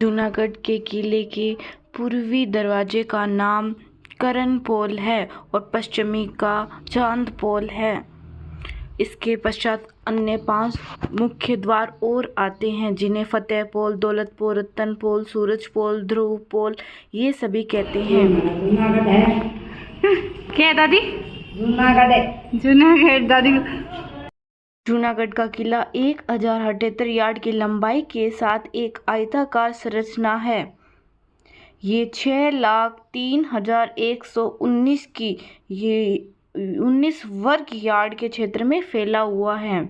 जूनागढ़ के किले के पूर्वी दरवाजे का नाम करण पोल है और पश्चिमी का चांद पोल है। इसके पश्चात अन्य 5 मुख्य द्वार और आते हैं, जिन्हें फतेह पोल, दौलत पोल, रतन पोल, सूरज पोल, ध्रुव पोल ये सभी कहते हैं। जूनागढ़ है। क्या है दादी? जूनागढ़ है। जूनागढ़ दादी। जूनागढ़ का किला 1078 यार्ड की लंबाई के साथ एक आयताकार संरचना है। ये 6,03,119 की 19 वर्ग यार्ड के क्षेत्र में फैला हुआ है।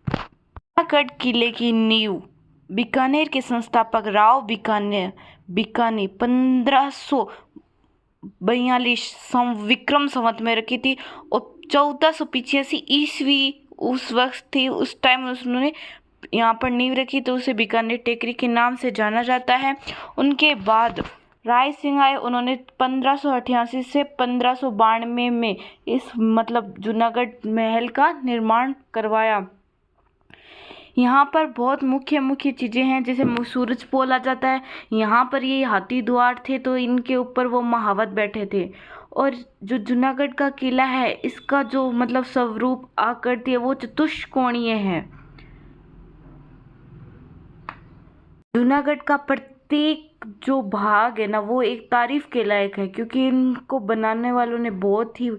जूनागढ़ किले की नींव बीकानेर के संस्थापक राव बीकानेर 1542 विक्रम संवत में रखी थी और 1485 ईस्वी उस वक्त थी। उस टाइम उन्होंने यहाँ पर नींव रखी, तो उसे बीकानेर टेकरी के नाम से जाना जाता है। उनके बाद राय सिंह आए, उन्होंने 1588 से 1592 में इस जूनागढ़ महल का निर्माण करवाया। यहाँ पर बहुत मुख्य चीज़ें हैं, जैसे सूरज पोल आ जाता है। यहाँ पर ये हाथी द्वार थे, तो इनके ऊपर वो महावत बैठे थे। और जो जूनागढ़ का किला है, इसका जो स्वरूप आकृति है वो चतुष्कोणीय है। जूनागढ़ का प्रत्येक जो भाग है ना, वो एक तारीफ के लायक है, क्योंकि इनको बनाने वालों ने बहुत ही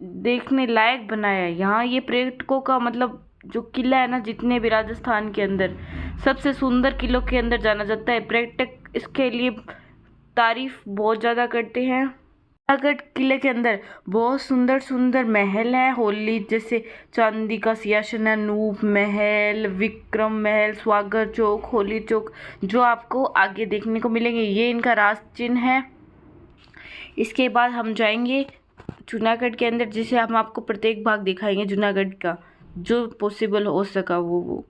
देखने लायक बनाया है। यहाँ ये पर्यटकों का जो किला है ना, जितने भी राजस्थान के अंदर सबसे सुंदर किलों के अंदर जाना जाता है। पर्यटक इसके लिए तारीफ बहुत ज़्यादा करते हैं। जूनागढ़ किले के अंदर बहुत सुंदर महल है। होली जैसे चांदी का सिंहासन है, नूप महल, विक्रम महल, स्वागत चौक, होली चौक, जो आपको आगे देखने को मिलेंगे। ये इनका राज चिन्ह है। इसके बाद हम जाएंगे जूनागढ़ के अंदर, जिसे हम आपको प्रत्येक भाग दिखाएंगे जूनागढ़ का, जो पॉसिबल हो सका वो।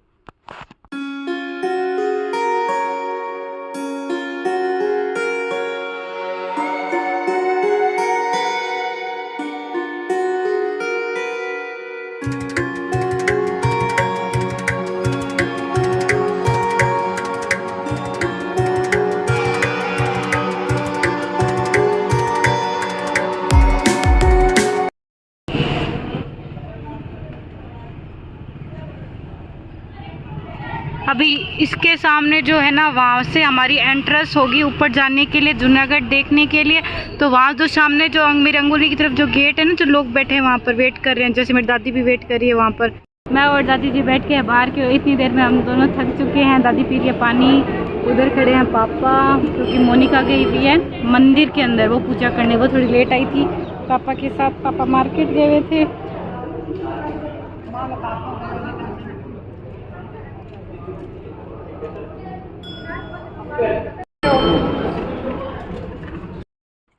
अभी इसके सामने जो है ना, वहाँ से हमारी एंट्रेंस होगी ऊपर जाने के लिए, जूनागढ़ देखने के लिए। तो वहाँ जो सामने जो मेरे अंगुली की तरफ जो गेट है ना, जो लोग बैठे हैं वहाँ पर वेट कर रहे हैं, जैसे मेरी दादी भी वेट कर रही है वहाँ पर। मैं और दादी जी बैठ के बाहर के इतनी देर में हम दोनों थक चुके हैं। दादी पी रही है पानी, उधर खड़े हैं पापा, क्योंकि मोनिका गई हुई है मंदिर के अंदर वो पूजा करने। वो थोड़ी लेट आई थी पापा के साथ, पापा मार्केट गए हुए थे।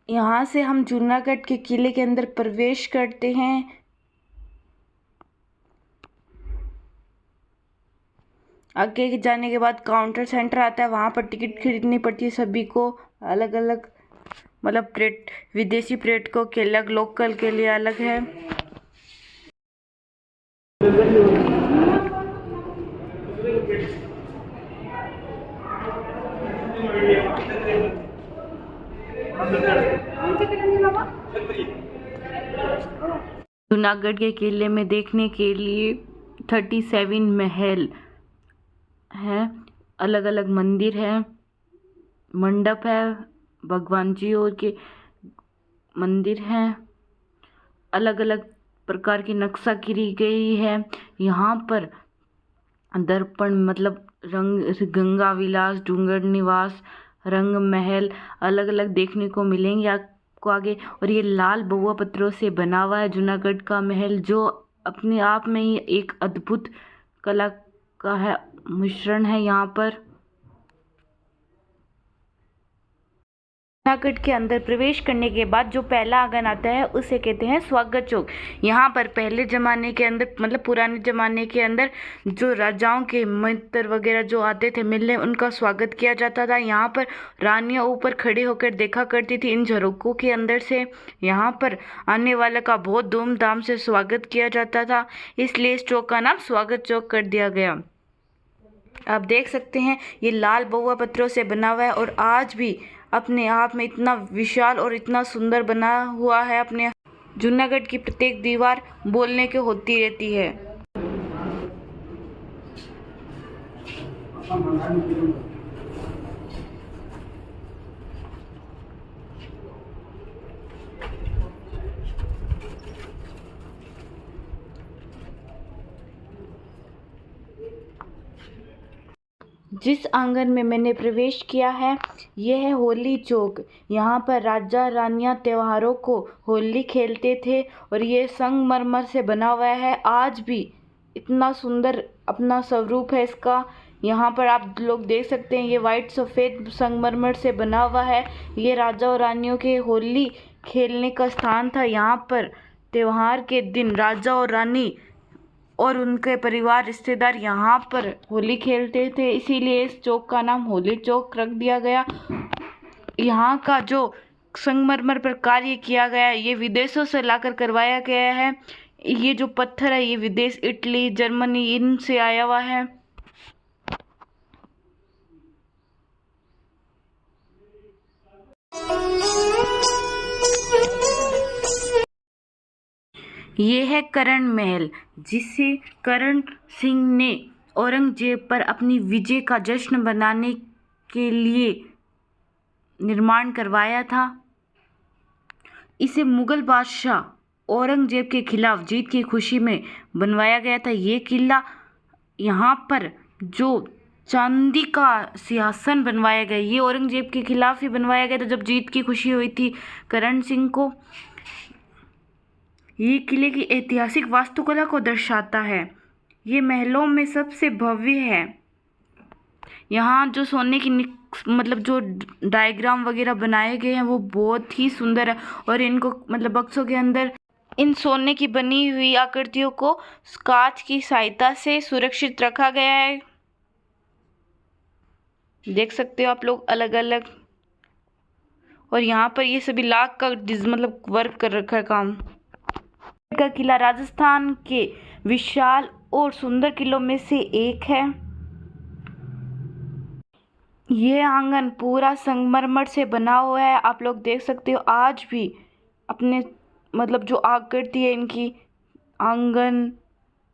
यहाँ से हम जूनागढ़ के किले के अंदर प्रवेश करते हैं। आगे जाने के बाद काउंटर सेंटर आता है, वहाँ पर टिकट खरीदनी पड़ती है सभी को, अलग अलग विदेशी पर्यटकों के अलग, लोकल के लिए अलग है। जूनागढ़ के किले में देखने के लिए 37 महल है, अलग अलग मंदिर है, मंडप है, भगवान जी और के मंदिर हैं, अलग अलग प्रकार की नक्शा की गई है। यहाँ पर दर्पण रंग, गंगा विलास, डूंगर निवास, रंग महल अलग अलग देखने को मिलेंगे आपको आगे। और ये लाल बहुआ पत्थरों से बना हुआ है जूनागढ़ का महल, जो अपने आप में ही एक अद्भुत कला का है, मिश्रण है यहाँ पर। जूनागढ़ के अंदर प्रवेश करने के बाद जो पहला आंगन आता है उसे कहते हैं स्वागत चौक। यहाँ पर पहले ज़माने के अंदर पुराने ज़माने के अंदर जो राजाओं के मित्र वगैरह जो आते थे मिलने, उनका स्वागत किया जाता था। यहाँ पर रानियाँ ऊपर खड़े होकर देखा करती थी इन झरोकों के अंदर से। यहाँ पर आने वाले का बहुत धूमधाम से स्वागत किया जाता था, इसलिए इस चौक का नाम स्वागत चौक कर दिया गया। आप देख सकते हैं ये लाल बहुआ पत्थरों से बना हुआ है और आज भी अपने आप में इतना विशाल और इतना सुंदर बना हुआ है। अपने जूनागढ़ की प्रत्येक दीवार बोलने की होती रहती है। जिस आंगन में मैंने प्रवेश किया है यह है होली चौक। यहाँ पर राजा रानियाँ त्योहारों को होली खेलते थे और ये संगमरमर से बना हुआ है। आज भी इतना सुंदर अपना स्वरूप है इसका। यहाँ पर आप लोग देख सकते हैं ये वाइट सफ़ेद संगमरमर से बना हुआ है। ये राजा और रानियों के होली खेलने का स्थान था। यहाँ पर त्योहार के दिन राजा और रानी और उनके परिवार रिश्तेदार यहाँ पर होली खेलते थे, इसीलिए इस चौक का नाम होली चौक रख दिया गया। यहाँ का जो संगमरमर पर कार्य किया गया है ये विदेशों से लाकर करवाया गया है। ये जो पत्थर है ये विदेश इटली जर्मनी इनसे आया हुआ है। ये है करण महल, जिसे करण सिंह ने औरंगजेब पर अपनी विजय का जश्न मनाने के लिए निर्माण करवाया था। इसे मुगल बादशाह औरंगजेब के खिलाफ जीत की खुशी में बनवाया गया था। ये किला यहाँ पर जो चांदी का सिंहासन बनवाया गया ये औरंगजेब के खिलाफ ही बनवाया गया था जब जीत की खुशी हुई थी करण सिंह को। ये किले की ऐतिहासिक वास्तुकला को दर्शाता है। ये महलों में सबसे भव्य है। यहाँ जो सोने की मतलब जो डायग्राम वगैरह बनाए गए हैं वो बहुत ही सुंदर है और इनको मतलब बक्सों के अंदर इन सोने की बनी हुई आकृतियों को कांच की सहायता से सुरक्षित रखा गया है। देख सकते हो आप लोग अलग अलग। और यहाँ पर ये सभी लाख का मतलब वर्क कर रखा है काम का किला राजस्थान के विशाल और सुंदर किलों में से एक है। यह आंगन पूरा संगमरमर से बना हुआ है। आप लोग देख सकते हो आज भी अपने मतलब जो आकृति है इनकी आंगन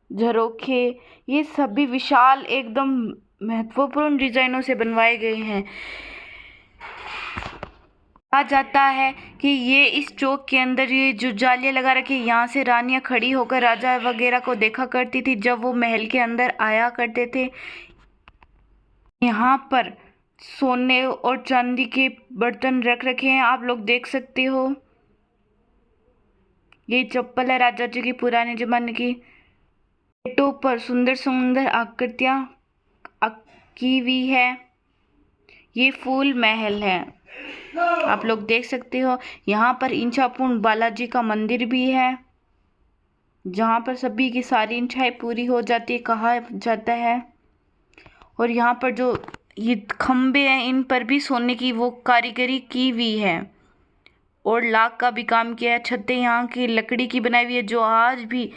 झरोखे ये सभी विशाल एकदम महत्वपूर्ण डिजाइनों से बनवाए गए हैं। कहा जाता है कि ये इस चौक के अंदर ये जो जालियाँ लगा रखी यहाँ से रानियाँ खड़ी होकर राजा वगैरह को देखा करती थी जब वो महल के अंदर आया करते थे। यहाँ पर सोने और चांदी के बर्तन रख रखे हैं, आप लोग देख सकते हो। ये चप्पल है राजा जी की पुराने जमाने की। गेटों पर सुंदर सुंदर आकृतियाँ की हुई है। ये फूल महल है, आप लोग देख सकते हो। यहाँ पर इच्छापूर्ण बालाजी का मंदिर भी है जहाँ पर सभी की सारी इच्छाएं पूरी हो जाती है कहा जाता है। और यहाँ पर जो ये खम्भे हैं इन पर भी सोने की वो कारीगरी की हुई है और लाख का भी काम किया है। छतें यहाँ की लकड़ी की बनाई हुई है जो आज भी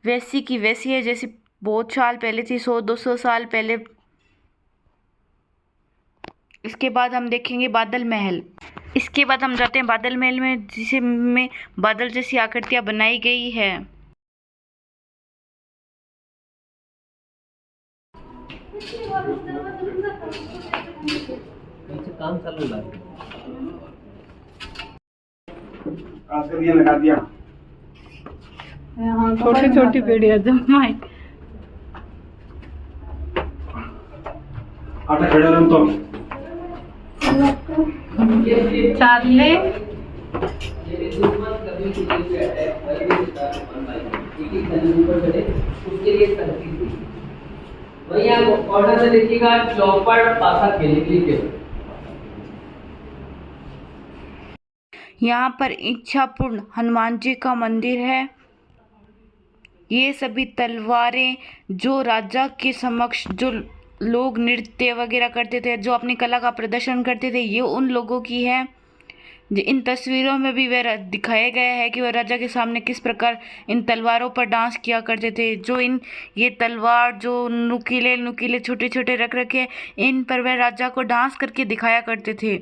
वैसी की वैसी है जैसी बहुत साल पहले थी, 100-200 साल पहले। इसके बाद हम देखेंगे बादल महल। इसके बाद हम जाते हैं बादल महल में जिसे में बादल जैसी आकृतियाँ बनाई गई है। काम चालू लगा दिया। छोटी छोटी पेड़ियाँ जमाई आटा खड़े रहूं तो चाले वही आप ऑर्डर से देखिएगा चौपड़ पासा खेलने के लिए। यहाँ पर इच्छापूर्ण हनुमान जी का मंदिर है। ये सभी तलवारें जो राजा के समक्ष जो लोग नृत्य वगैरह करते थे जो अपनी कला का प्रदर्शन करते थे ये उन लोगों की है। इन तस्वीरों में भी वह दिखाया गया है कि वह राजा के सामने किस प्रकार इन तलवारों पर डांस किया करते थे। जो ये तलवार जो नुकीले नुकीले छोटे छोटे रख रखे, इन पर वह राजा को डांस करके दिखाया करते थे।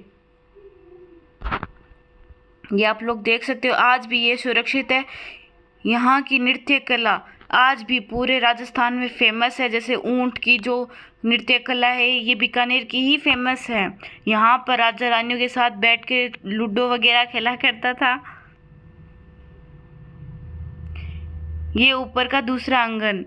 ये आप लोग देख सकते हो, आज भी ये सुरक्षित है। यहाँ की नृत्य कला आज भी पूरे राजस्थान में फेमस है। जैसे ऊंट की जो नृत्य कला है, ये बीकानेर की ही फेमस है। यहाँ पर राजा रानियों के साथ बैठ के लूडो वगैरह खेला करता था। ये ऊपर का दूसरा आंगन,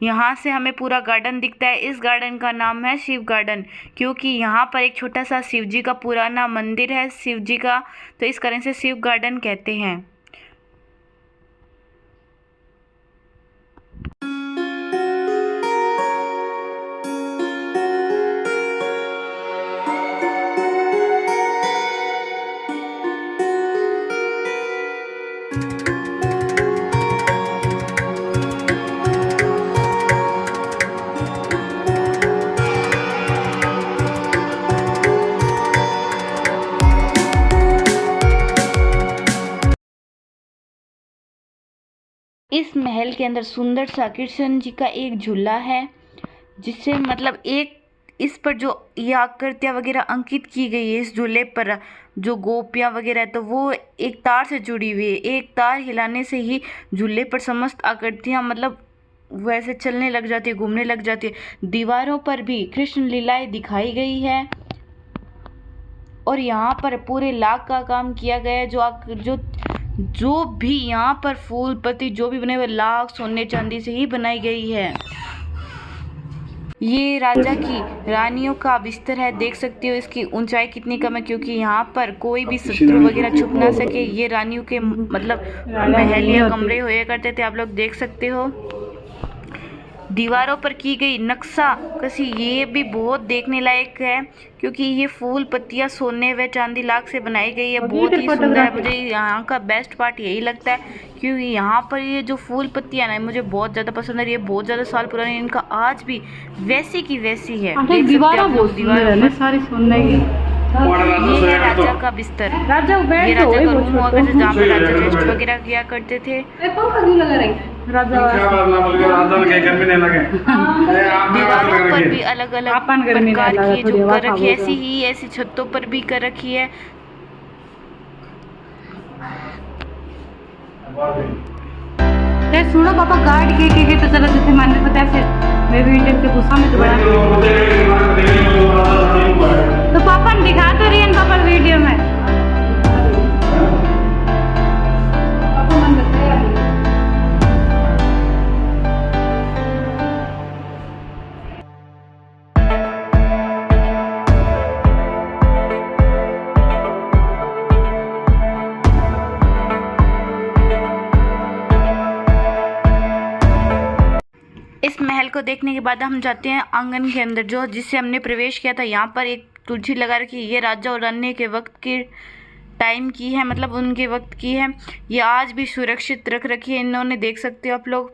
यहाँ से हमें पूरा गार्डन दिखता है। इस गार्डन का नाम है शिव गार्डन, क्योंकि यहाँ पर एक छोटा सा शिव जी का पुराना मंदिर है शिव जी का, तो इस कारण से शिव गार्डन कहते हैं। इस महल के अंदर सुंदर सा कृष्ण जी का एक झूला है, जिससे मतलब एक इस पर जो ये आकृतियाँ वगैरह अंकित की गई है, इस झूले पर जो गोपियाँ वगैरह है, तो वो एक तार से जुड़ी हुई है। एक तार हिलाने से ही झूले पर समस्त आकृतियाँ मतलब वैसे चलने लग जाती है, घूमने लग जाती है। दीवारों पर भी कृष्ण लीलाएं दिखाई गई है और यहाँ पर पूरे लाख का काम किया गया है। जो भी यहाँ पर फूल पत्ती जो भी बने हुए लाख सोने चांदी से ही बनाई गई है। ये राजा की रानियों का बिस्तर है, देख सकते हो इसकी ऊंचाई कितनी कम है, क्योंकि यहाँ पर कोई भी शत्रु वगैरह छुप ना सके। ये रानियों के मतलब महल या कमरे हुए करते थे, आप लोग देख सकते हो। दीवारों पर की गई नक्शा कशी ये भी बहुत देखने लायक है, क्योंकि ये फूल पत्तियां सोने व चांदी लाख से बनाई गई है। बहुत ही सुंदर है। मुझे यहाँ का बेस्ट पार्ट यही लगता है, क्योंकि यहाँ पर ये जो फूल पत्तियां ना मुझे बहुत ज़्यादा पसंद है। ये बहुत ज़्यादा साल पुरानी, इनका आज भी वैसी की वैसी है। ये है राजा का बिस्तर, ये राजा का रूम हुआ करता जहाँ पर राजा रेस्ट वगैरह किया करते थे। दीवारों पर भी अलग अलग प्रकार की जो कर रखी है, ऐसी ही ऐसी छतों पर भी कर रखी है। सुनो पापा गार्ड के तो चलो जैसे मैंने बताया, फिर मैं भी इंटर से गुस्सा में तो पापा ने दिखा तो रही है पापा वीडियो में। इस महल को देखने के बाद हम जाते हैं आंगन के अंदर, जो जिससे हमने प्रवेश किया था। यहाँ पर एक तुलसी लगा रखी है, ये राजा और रानी के वक्त के टाइम की है, मतलब उनके वक्त की है। ये आज भी सुरक्षित रख रखी है इन्होंने, देख सकते हो आप लोग।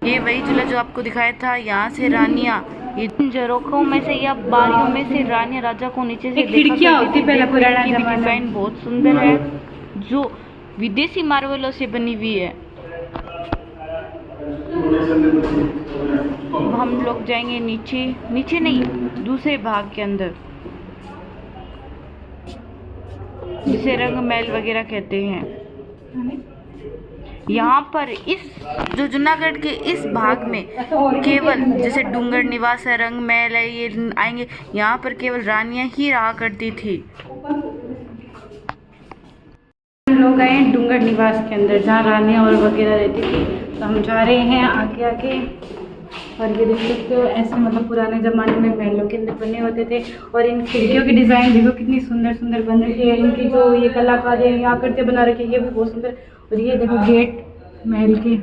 ये वही झूला जो आपको दिखाया था। यहाँ से रानियाँ ये झरोखों में से या बारियों में से रानियाँ राजा को नीचे से खिड़कियाँ होती पहले पुराना डिजाइन बहुत सुंदर है, जो विदेशी मार्बलों से बनी हुई है। हम लोग जाएंगे नीचे नहीं, दूसरे भाग के अंदर, जिसे रंग महल वगैरह कहते हैं। यहाँ पर इस जो जूनागढ़ के इस भाग में केवल जैसे डूंगर निवास है, रंग महल है, ये आएंगे। यहाँ पर केवल रानियाँ ही रहा करती थी। हम लोग गए डूंगर निवास के अंदर, जहाँ रानियाँ और वगैरह रहती थी। तो हम जा रहे हैं आगे आगे, और ये देख सकते हो ऐसे मतलब पुराने ज़माने में महलों के अंदर बने होते थे। और इन खिड़कियों की डिज़ाइन देखो कितनी सुंदर सुंदर बन रही है। इनकी जो ये कलाकारी है, यहाँ करते बना रखी है, ये भी बहुत सुंदर। और ये देखो गेट महल के,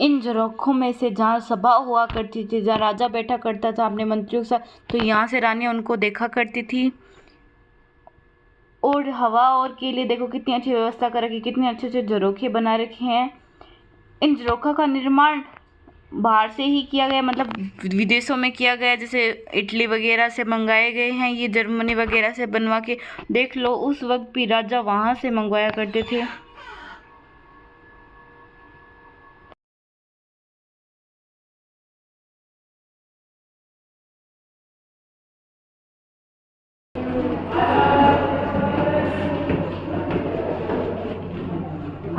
इन झरोखों में से जहाँ सभा हुआ करती थी, जहाँ राजा बैठा करता था अपने मंत्रियों के साथ, तो यहाँ से रानियाँ उनको देखा करती थी। और हवा और के लिए देखो कितनी अच्छी व्यवस्था कर रखी, कितने अच्छे अच्छे झरोखे बना रखे हैं। इन झरोखों का निर्माण बाहर से ही किया गया, मतलब विदेशों में किया गया, जैसे इटली वगैरह से मंगाए गए हैं, ये जर्मनी वगैरह से बनवा के देख लो। उस वक्त भी राजा वहाँ से मंगवाया करते थे।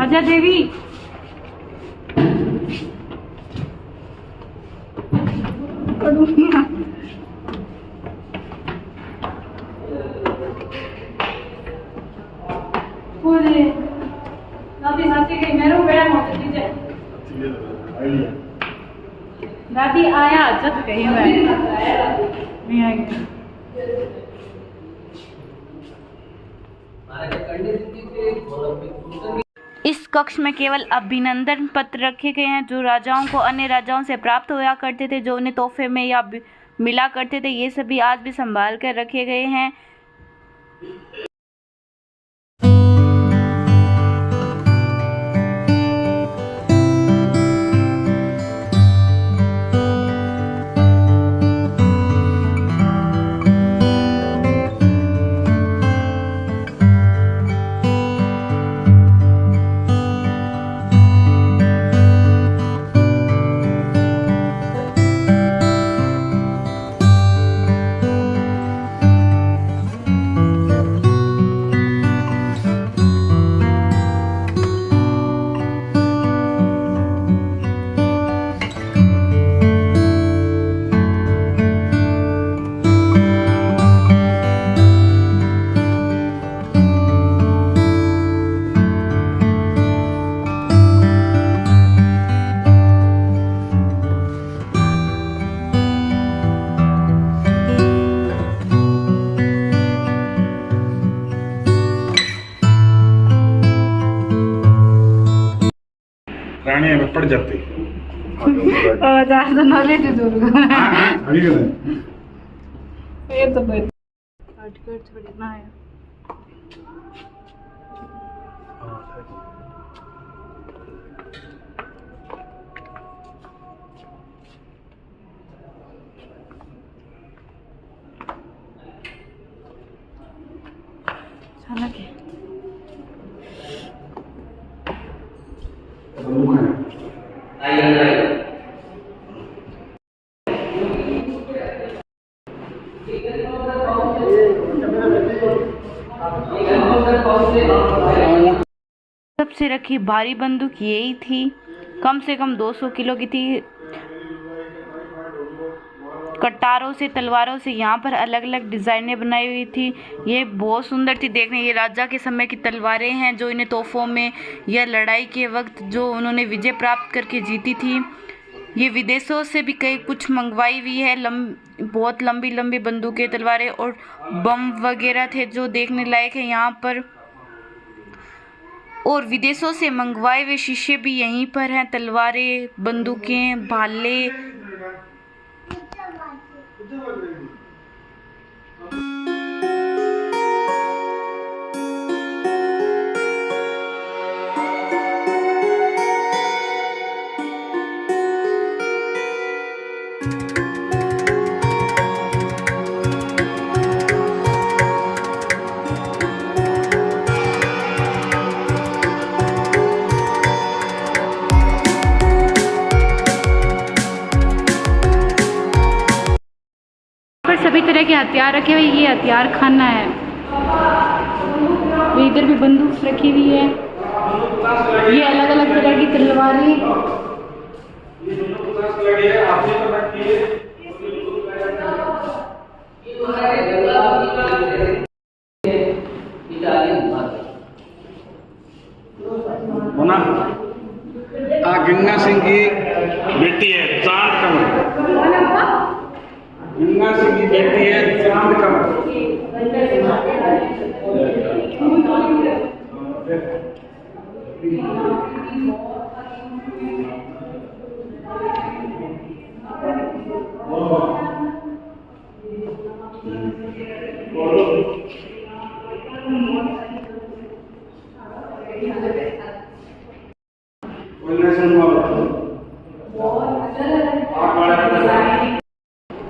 आजा देवी। दादी आया जब कहीं नहीं आएगी। इस कक्ष में केवल अभिनंदन पत्र रखे गए हैं जो राजाओं को अन्य राजाओं से प्राप्त हुआ करते थे, जो उन्हें तोहफे में या मिला करते थे। ये सभी आज भी संभाल कर रखे गए हैं। रानी में पड़ जाती नॉलेज ये तो थोड़ी ना है। अचानक है। सबसे रखी भारी बंदूक यही थी, कम से कम 200 किलो की थी। कटारों से, तलवारों से यहाँ पर अलग अलग डिज़ाइनें बनाई हुई थी। ये बहुत सुंदर थी देखने। ये राजा के समय की तलवारें हैं जो इन्हें तोहफों में या लड़ाई के वक्त जो उन्होंने विजय प्राप्त करके जीती थी। ये विदेशों से भी कई कुछ मंगवाई हुई है। बहुत लंबी लंबी बंदूकें, तलवारें और बम वगैरह थे जो देखने लायक है यहाँ पर। और विदेशों से मंगवाए हुए शीशे भी यहीं पर हैं। तलवारें, बंदूकें, भाले। सभी तरह के हथियार रखे हुए। ये हथियार खाना है। इधर भी बंदूक रखी हुई है। ये अलग अलग तरह की तलवारें। होना गंगा सिंह की बेटी है चांद का।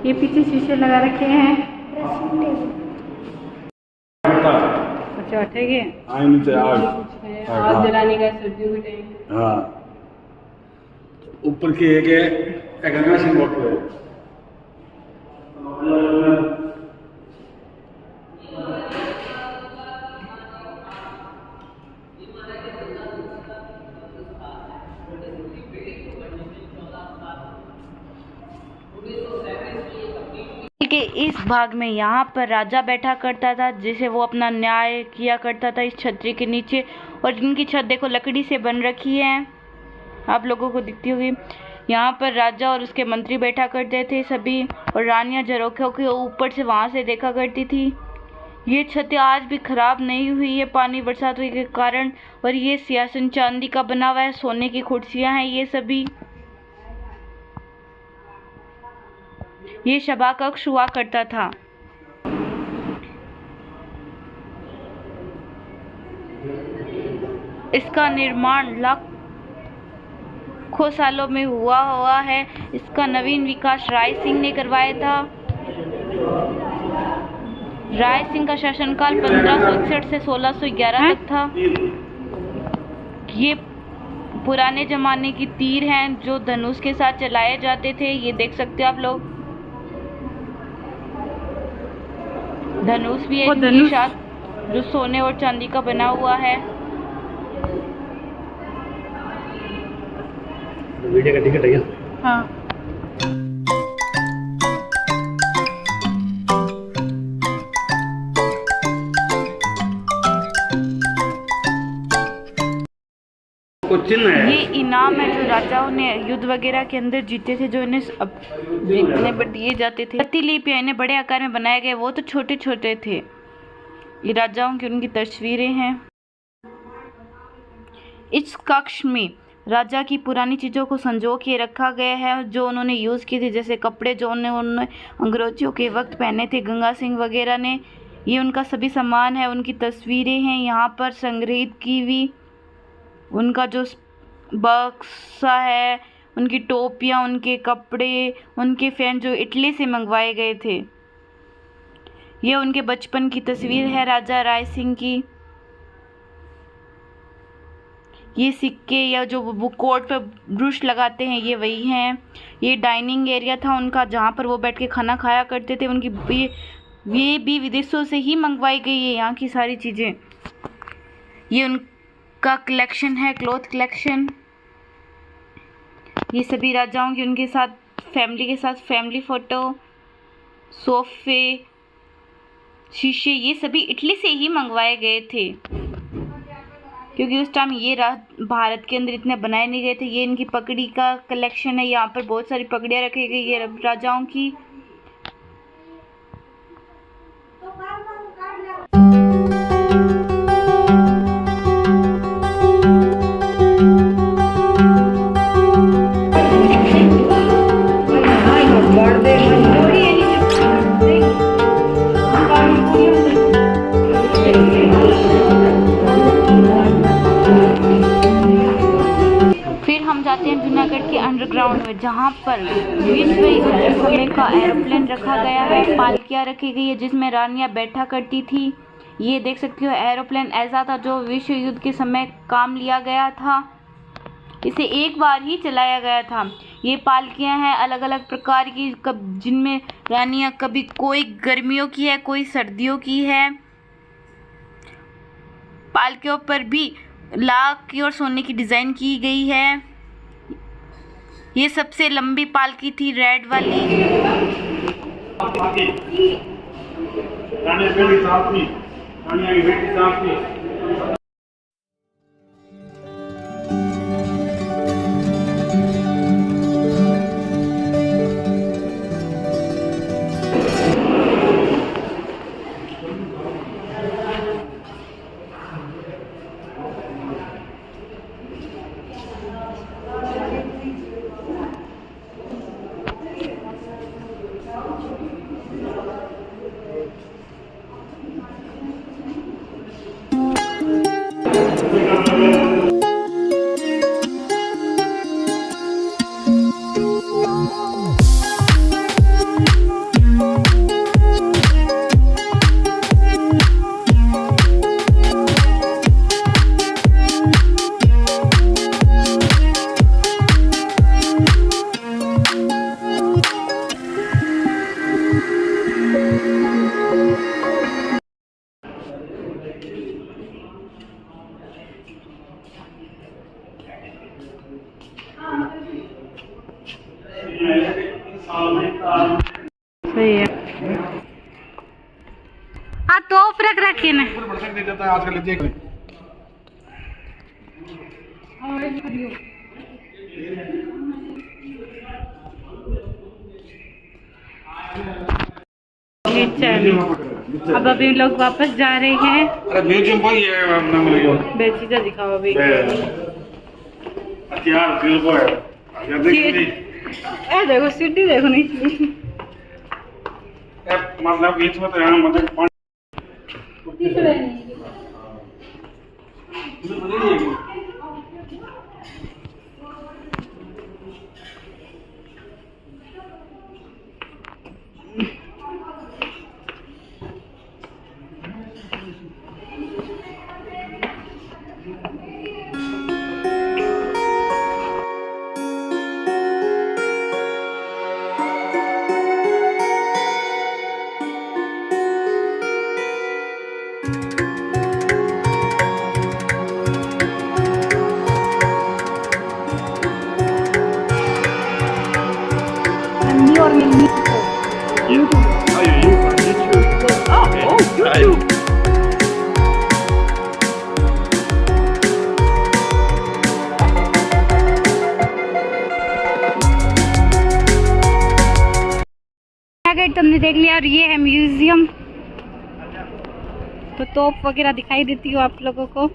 ये पीछे शीशे लगा रखे हैं। अच्छा ठीक है। आग नीचे आग आग जलाने का सर्दियों के टाइम। हाँ ऊपर की एक है गंगा सिंह फोटो है। के इस भाग में यहाँ पर राजा बैठा करता था, जिसे वो अपना न्याय किया करता था इस छतरी के नीचे। और इनकी छत देखो लकड़ी से बन रखी है, आप लोगों को दिखती होगी। यहाँ पर राजा और उसके मंत्री बैठा करते थे सभी, और रानियाँ झरोखों के ऊपर से वहाँ से देखा करती थी। ये छतें आज भी खराब नहीं हुई है पानी बरसात हुई के कारण। और ये सिंहासन चांदी का बना हुआ है, सोने की कुर्सियाँ हैं ये सभी। ये सभा कक्ष हुआ करता था। इसका निर्माण लाखों सालों में हुआ है। इसका नवीन विकास राय सिंह ने करवाया था। राय सिंह का शासनकाल 1561 से 1611 तक था। ये पुराने जमाने की तीर हैं जो धनुष के साथ चलाए जाते थे, ये देख सकते हो आप लोग। धनुष भी है इनके साथ, जो सोने और चांदी का बना हुआ है। वीडियो का टिकट है क्या? हाँ। चिन्ह है। ये इनाम है जो राजाओं ने युद्ध वगैरह के अंदर जीते थे, जो इन्हें अब जीतने पर दिए जाते थे। प्रतिलिपियां इन्हें बड़े आकार में बनाए गए, वो तो छोटे छोटे थे। ये राजाओं की उनकी तस्वीरें हैं। इस कक्ष में राजा की पुरानी चीज़ों को संजो के रखा गया है, जो उन्होंने यूज़ की थी, जैसे कपड़े जो उन्होंने अंग्रेजों के वक्त पहने थे गंगा सिंह वगैरह ने। ये उनका सभी सामान है, उनकी तस्वीरें हैं यहाँ पर संग्रहित की हुई। उनका जो बक्सा है, उनकी टोपियाँ, उनके कपड़े, उनके फैन जो इटली से मंगवाए गए थे। ये उनके बचपन की तस्वीर है राजा राय सिंह की। ये सिक्के या जो वो कोट पे ब्रुश लगाते हैं, ये वही हैं। ये डाइनिंग एरिया था उनका, जहाँ पर वो बैठ के खाना खाया करते थे। उनकी ये भी विदेशों से ही मंगवाई गई है यहाँ की सारी चीज़ें। ये उनका कलेक्शन है, क्लॉथ कलेक्शन। ये सभी राजाओं की उनके साथ फैमिली के साथ फैमिली फ़ोटो, सोफ़े, शीशे, ये सभी इटली से ही मंगवाए गए थे, क्योंकि उस टाइम ये भारत के अंदर इतने बनाए नहीं गए थे। ये इनकी पगड़ी का कलेक्शन है, यहाँ पर बहुत सारी पगड़ियाँ रखी गई है राजाओं की। फिर हम जाते हैं जूनागढ़ के अंडरग्राउंड में, जहाँ पर विश्व युद्ध के समय का एरोप्लेन रखा गया है, पालकियाँ रखी गई है जिसमें रानियाँ बैठा करती थी। ये देख सकते हो, एरोप्लेन ऐसा था जो विश्व युद्ध के समय काम लिया गया था। इसे एक बार ही चलाया गया था। ये पालकियाँ हैं अलग अलग प्रकार की, जिनमें रानियाँ कभी कोई गर्मियों की है, कोई सर्दियों की है। पालकियों पर भी लाख की और सोने की डिज़ाइन की गई है। ये सबसे लंबी पालकी थी, रेड वाली। रख रखी ने आजकल देख ये चल अब अभी लोग वापस जा रहे हैं। अरे म्यूजियम भाई है अपना मिल बेचीजा दिखाओ अभी यार दिल को है यार देख ए देखो सीढ़ी देखो नहीं मतलब बीच में तो यहाँ मतलब और मिलनी गेट तुमने देख लिया और ये है म्यूजियम। तो तोप वगैरह दिखाई देती हो आप लोगों को।